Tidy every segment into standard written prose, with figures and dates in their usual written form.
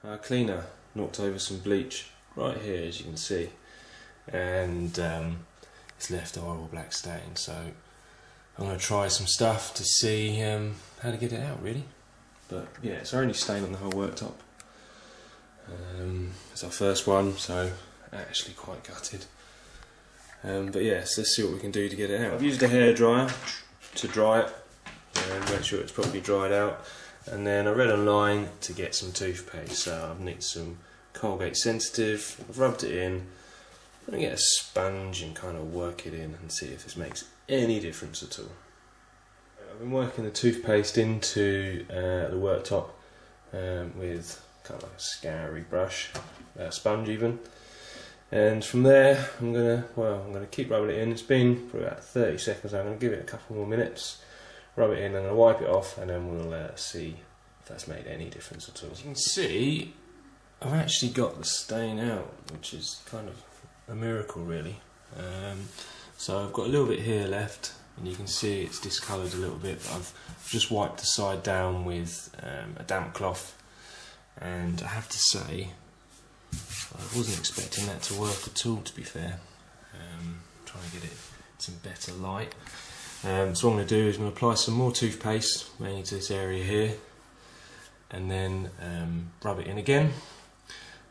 our cleaner knocked over some bleach right here, as you can see, and it's left a horrible black stain. So I'm going to try some stuff to see how to get it out, really. But yeah, it's our only stain on the whole worktop. It's our first one, so actually quite gutted. But yes, let's see what we can do to get it out. I've used a hairdryer to dry it and make sure it's properly dried out. And then I read online to get some toothpaste, so I've nicked some Colgate Sensitive, I've rubbed it in. I'm going to get a sponge and kind of work it in and see if this makes any difference at all. I've been working the toothpaste into the worktop with kind of like a scoury brush, a sponge even. And from there, I'm gonna keep rubbing it in. It's been for about 30 seconds. I'm gonna give it a couple more minutes, rub it in, I'm gonna wipe it off, and then we'll see if that's made any difference at all. As you can see, I've actually got the stain out, which is kind of a miracle, really. So I've got a little bit here left, and you can see it's discoloured a little bit. But I've just wiped the side down with a damp cloth, and I have to say, I wasn't expecting that to work at all, to be fair. Trying to get it some better light. So what I'm going to do is I'm going to apply some more toothpaste, mainly to this area here, and then rub it in again,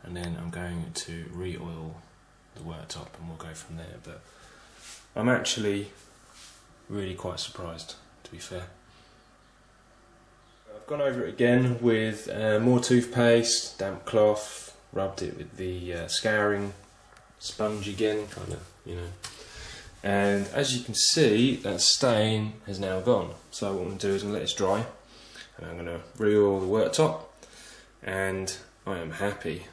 and then I'm going to re-oil the worktop, and we'll go from there. But I'm actually really quite surprised, to be fair. I've gone over it again with more toothpaste, damp cloth, rubbed it with the scouring sponge again, kind of, you know. And as you can see, that stain has now gone. So what I'm going to do is I'm going to let this dry, and I'm going to re-oil the worktop, and I am happy.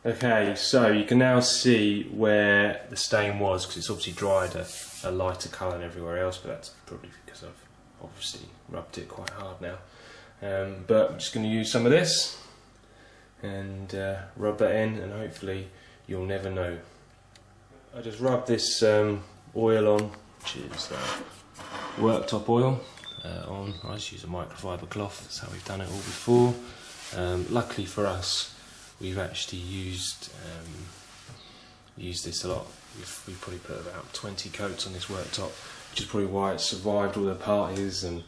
Okay, so you can now see where the stain was, because it's obviously dried a lighter colour than everywhere else, but that's probably because I've obviously rubbed it quite hard now. But I'm just going to use some of this and rub that in, and hopefully you'll never know. I just rubbed this oil on, which is worktop oil on. I just use a microfiber cloth, that's how we've done it all before. Luckily for us, we've actually used this a lot. We've probably put about 20 coats on this worktop, which is probably why it survived all the parties and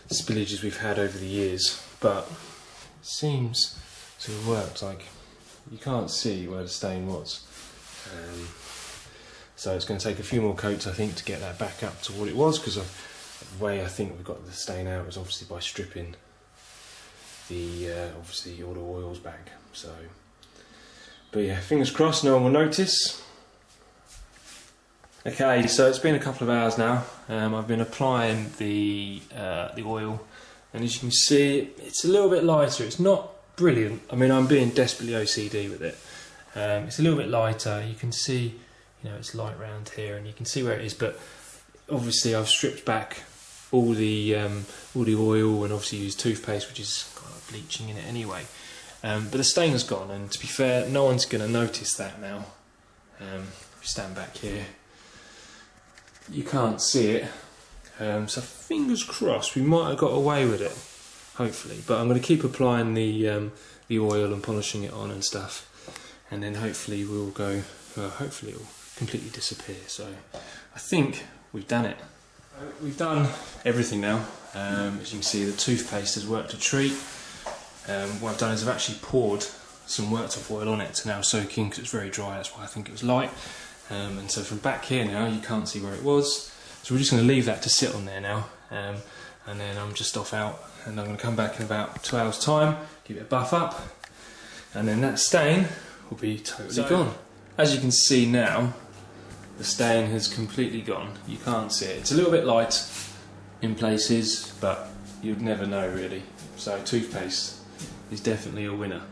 spillages we've had over the years. But it seems to have worked. Like, you can't see where the stain was. So it's going to take a few more coats, I think, to get that back up to what it was, because the way I think we got the stain out was obviously by stripping the obviously all the oils back. So, but yeah, fingers crossed no one will notice. Okay, so it's been a couple of hours now. I've been applying the oil, and as you can see, it's a little bit lighter. It's not brilliant. I mean, I'm being desperately OCD with it. It's a little bit lighter. You can see, you know, it's light round here, and you can see where it is. But obviously, I've stripped back all the oil, and obviously used toothpaste, which is got bleaching in it anyway. But the stain has gone, and to be fair, no one's going to notice that now. If you stand back here, you can't see it. So fingers crossed, we might have got away with it, hopefully. But I'm going to keep applying the oil and polishing it on and stuff, and then hopefully we'll go. Hopefully it will completely disappear. So I think we've done it. We've done everything now. As you can see, the toothpaste has worked a treat. What I've done is I've actually poured some worktop oil on it to now soak in, because it's very dry. That's why I think it was light. And so from back here now, you can't see where it was. So we're just going to leave that to sit on there now. And then I'm just off out, and I'm going to come back in about 2 hours' time, give it a buff up, and then that stain will be totally gone. As you can see now, the stain has completely gone. You can't see it. It's a little bit light in places, but you'd never know really. So toothpaste is definitely a winner.